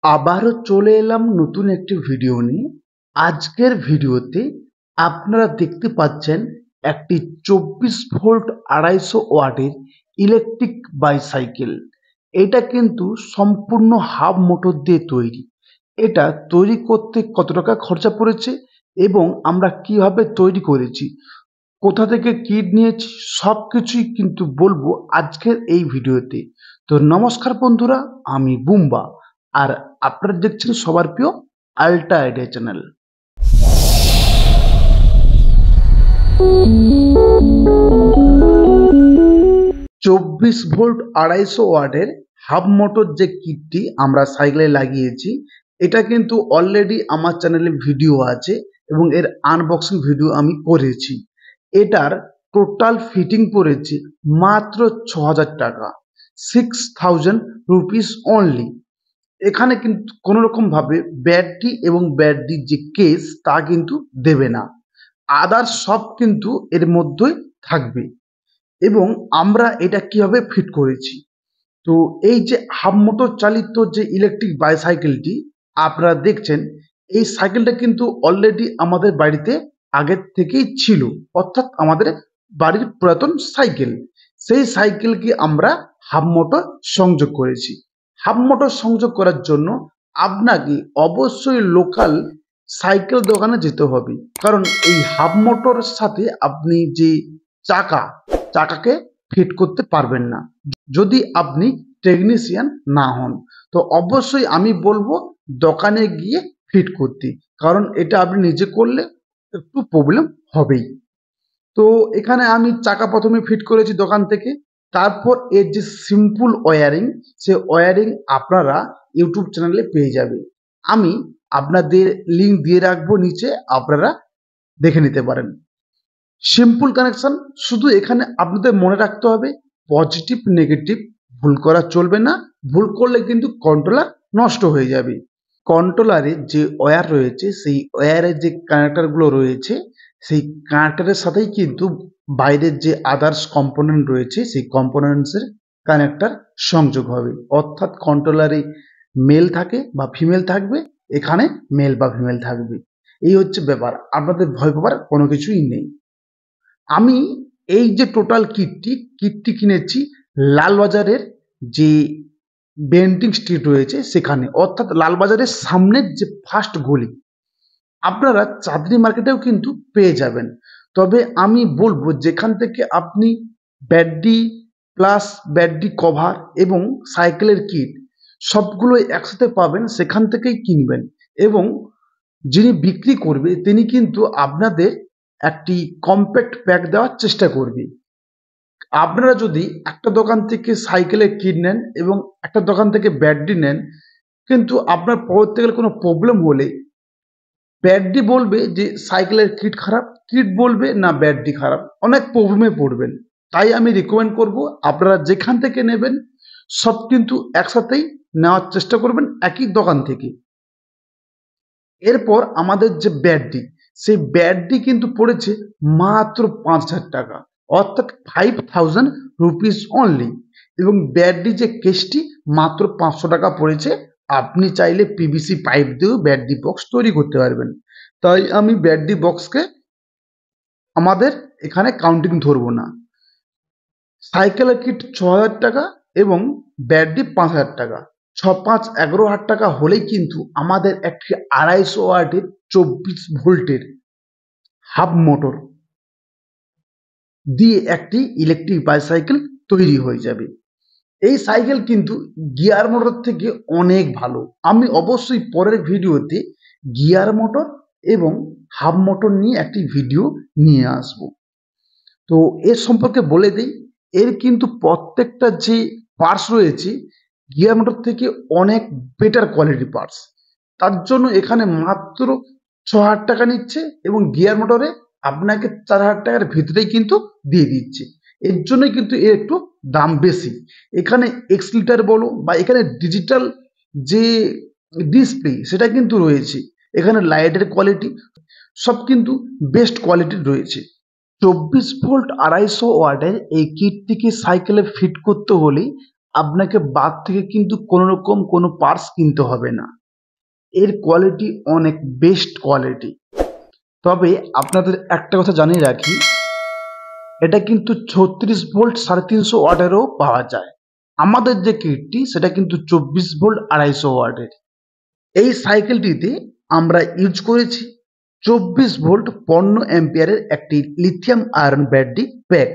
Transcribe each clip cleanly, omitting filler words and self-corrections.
আবারও চলে এলাম নতুন একটি ভিডিও নিয়ে। আজকের ভিডিওতে আপনারা দেখতে পাচ্ছেন একটি 24 ভোল্ট 250 ওয়াটের ইলেকট্রিক বাইসাইকেল। এটা কিন্তু সম্পূর্ণ হাফ মোটর দিয়ে তৈরি। এটা তৈরি করতে কত টাকা খরচা পড়েছে এবং আমরা কিভাবে তৈরি করেছি, কোথা থেকে কিট নিয়েছি, সবকিছুই কিন্তু বলবো আজকের এই ভিডিওতে। তো নমস্কার বন্ধুরা, আমি বুম্বা আর আপনারা দেখছেন সবার প্রিয় আল্ট্রা আইডিয়া চ্যানেল। 24 ভোল্ট 250 ওয়াটের হাফ মোটর যে কিটটি আমরা সাইকেলে লাগিয়েছি, এটা কিন্তু অলরেডি আমার চ্যানেলে ভিডিও আছে এবং এর আনবক্সিং ভিডিও আমি করেছি। এটার টোটাল ফিটিং পড়েছে মাত্র 6000 টাকা, 6000 রুপিস অনলি। এখানে কিন্তু কোনো রকম ভাবে ব্যাটারি এবং ব্যাটারির যে কেস তা কিন্তু দেবে না, আদার্স সব কিন্তু এর মধ্যেই থাকবে। এবং আমরা এটা কিভাবে ফিট করেছি, তো এই যে হাফ মোটর চালিত যে ইলেকট্রিক বাইসাইকেলটি আপনারা দেখছেন, এই সাইকেলটা কিন্তু অলরেডি আমাদের বাড়িতে আগের থেকেই ছিল, অর্থাৎ আমাদের বাড়ির পুরাতন সাইকেল। সেই সাইকেলকে আমরা হাফ মোটর সংযোগ করেছি। হাফ মোটর সংযোগ করার জন্য আপনাকে অবশ্যই লোকাল সাইকেল দোকানে যেতে হবে, কারণ এই হাফ মোটরের সাথে আপনি যে চাকাকে ফিট করতে পারবেন না যদি আপনি টেকনিশিয়ান না হন। তো অবশ্যই আমি বলবো দোকানে গিয়ে ফিট করতে, কারণ এটা আপনি নিজে করলে একটু প্রবলেম হবেই। তো এখানে আমি চাকা প্রথমে ফিট করেছি দোকান থেকে, তারপর এর যে সিম্পল ওয়্যারিং, সে ওয়্যারিং আপনারা ইউটিউব চ্যানেলে পেয়ে যাবে। আমি আপনাদের লিঙ্ক দিয়ে রাখবো নিচে, আপনারা দেখে নিতে পারেন। সিম্পল কানেকশন, শুধু এখানে আপনাদের মনে রাখতে হবে পজিটিভ নেগেটিভ ভুল করা চলবে না, ভুল করলে কিন্তু কন্ট্রোলার নষ্ট হয়ে যাবে। কন্ট্রোলারে যে ওয়্যার রয়েছে, সেই ওয়্যারের যে কানেক্টরগুলো রয়েছে, সেই কানেক্টরের সাথেই কিন্তু বাইরের যে আদার্স কম্পোনেন্ট রয়েছে, সেই কম্পোনেন্টসের কানেক্টর সংযোগ হবে। অর্থাৎ কন্ট্রোলারে মেল থাকে বা ফিমেল থাকবে, এখানে মেল বা ফিমেল থাকবে। এই হচ্ছে ব্যাপার, আপনাদের ভয় পাবার কোনো কিছুই নেই। আমি এই যে টোটাল কিটটি কিনেছি লালবাজারের যে বেন্টিং স্ট্রিট রয়েছে সেখানে, অর্থাৎ লালবাজারের সামনের যে ফার্স্ট গলি। আপনারা চাঁদনি মার্কেটেও কিন্তু পেয়ে যাবেন, তবে আমি বলবো যেখান থেকে আপনি ব্যাটারি প্লাস ব্যাটারি কভার এবং সাইকেলের কিট সবগুলোই একসাথে পাবেন, সেখান থেকেই কিনবেন। এবং যিনি বিক্রি করবে তিনি কিন্তু আপনাদের একটি কম্প্যাক্ট প্যাক দেওয়ার চেষ্টা করবে। আপনারা যদি একটা দোকান থেকে সাইকেলের কিট নেন এবং একটা দোকান থেকে ব্যাটারি নেন, কিন্তু আপনার পরবর্তী গেলে কোনো প্রবলেম হলে ব্যাটারি বলবে যে সাইকেলের কিট খারাপ, কিট বলবে না ব্যাটারি খারাপ, অনেক প্রবলেমে পড়বেন। তাই আমি রিকমেন্ড করব আপনারা যেখান থেকে নেবেন সব কিন্তু একসাথেই নেওয়ার চেষ্টা করবেন একই দোকান থেকে। এরপর আমাদের যে ব্যাটারি, সেই ব্যাটারি কিন্তু পড়েছে মাত্র 5000 টাকা, অর্থাৎ 5000 রুপিস অনলি। এবং ব্যাটারি যে কেসটি মাত্র 500 টাকা পড়েছে। আপনি চাইলে পিভিসি পাইপ দিয়েও ব্যাটারি বক্স তৈরি করতে পারবেন। তাই আমি ব্যাটারি বক্সকে আমাদের এখানে কাউন্টিং ধরবো না। সাইকেলের কিট 6000 টাকা এবং ব্যাটারি 5000 টাকা, 6-5-11,000 টাকা হলেই কিন্তু আমাদের একটি 250 ওয়াটের 24 ভোল্টের হাফ মোটর দিয়ে একটি ইলেকট্রিক বাইসাইকেল তৈরি হয়ে যাবে। এই সাইকেল কিন্তু গিয়ার মোটর থেকে অনেক ভালো। আমি অবশ্যই পরের ভিডিওতে গিয়ার মোটর এবং হাফ মোটর নিয়ে একটি ভিডিও নিয়ে আসব। তো এর সম্পর্কে বলে দিই, এর কিন্তু প্রত্যেকটা যে পার্টস রয়েছে গিয়ার মোটর থেকে অনেক বেটার কোয়ালিটি পার্টস। তার জন্য এখানে মাত্র 6000 টাকা নিচ্ছে এবং গিয়ার মোটরে আপনাকে 4000 টাকার ভিতরেই কিন্তু দিয়ে দিচ্ছে। এর জন্যই কিন্তু এর একটু দাম বেশি। এখানে এক্সলিটার বলো বা এখানে ডিজিটাল যে ডিসপ্লে সেটা কিন্তু রয়েছে, এখানে লাইটের কোয়ালিটি সব কিন্তু বেস্ট কোয়ালিটির রয়েছে। 24 ভোল্ট 250 ওয়াটের এই কিটটিকে সাইকেলে ফিট করতে হলে আপনাকে বাদ থেকে কিন্তু কোনো রকম কোনো পার্টস কিনতে হবে না। এর কোয়ালিটি অনেক বেস্ট কোয়ালিটি। তবে আপনাদের একটা কথা জানিয়ে রাখি, এটা কিন্তু 36 ভোল্ট 350 ওয়াটেরও পাওয়া যায়। আমাদের যে কিটটি সেটা কিন্তু 24 ভোল্ট 250 ওয়াটের। এই সাইকেলটিতে আমরা ইউজ করেছি 24 ভোল্ট 15 অ্যাম্পিয়ারের একটি লিথিয়াম আয়রন ব্যাটারি প্যাক।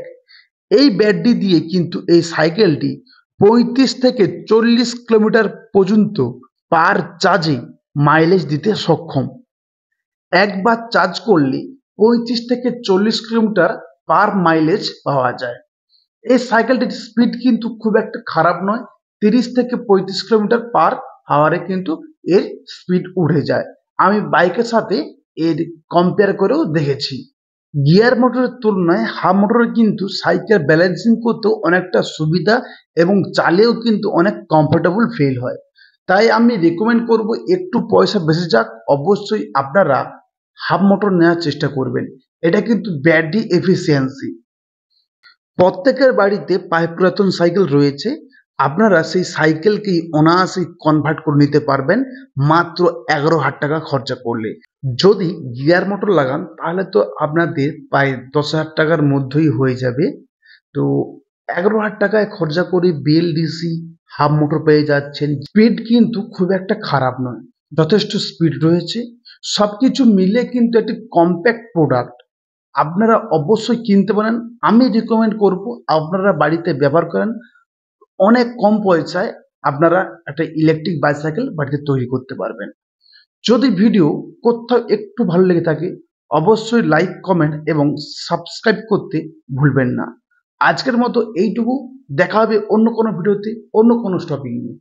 এই ব্যাটারি দিয়ে কিন্তু এই সাইকেলটি 35 থেকে 40 কিলোমিটার পর্যন্ত পার চার্জে মাইলেজ দিতে সক্ষম। একবার চার্জ করলে 35 থেকে 40 কিলোমিটার পার মাইলেজ পাওয়া যায়। এই সাইকেলটির স্পিড কিন্তু খুব একটা খারাপ নয়, 30 থেকে 35 কিলোমিটার পার আওয়ারে কিন্তু এর স্পিড উঠে যায়। আমি বাইকের সাথে এর কম্পেয়ার করেও দেখেছি। গিয়ার মোটরের তুলনায় হাফ মোটরে কিন্তু সাইকেল ব্যালেন্সিং করতেও অনেকটা সুবিধা এবং চালেও কিন্তু অনেক কমফোর্টেবল ফিল হয়। তাই আমি রেকমেন্ড করব, একটু পয়সা বেশি যাক অবশ্যই আপনারা হাফ মোটর নেওয়ার চেষ্টা করবেন। এটা কিন্তু ব্যাটারি এফিসিয়েন্সি। প্রত্যেকের বাড়িতে প্রায় পুরাতন সাইকেল রয়েছে, আপনারা সেই সাইকেলকেই অনায়াসেই কনভার্ট করে নিতে পারবেন মাত্র 11,000 টাকা খরচা করলে। যদি গিয়ার মোটর লাগান তাহলে তো আপনাদের প্রায় 10,000 টাকার মধ্যেই হয়ে যাবে। তো 11,000 টাকায় খরচা করে বিএলডিসি হাফ মোটর পেয়ে যাচ্ছেন। স্পিড কিন্তু খুব একটা খারাপ নয়, যথেষ্ট স্পিড রয়েছে। সবকিছু মিলে কিন্তু একটি কম্প্যাক্ট প্রোডাক্ট, আপনারা অবশ্যই কিনতে পারেন। আমি রিকমেন্ড করব আপনারা বাড়িতে ব্যবহার করেন। অনেক কম পয়সায় আপনারা একটা ইলেকট্রিক বাইসাইকেল বাড়িতে তৈরি করতে পারবেন। যদি ভিডিও কোথাও একটু ভালো লেগে থাকে অবশ্যই লাইক, কমেন্ট এবং সাবস্ক্রাইব করতে ভুলবেন না। আজকের মতো এইটুকু, দেখা হবে অন্য কোনো ভিডিওতে অন্য কোনো টপিক নিয়ে।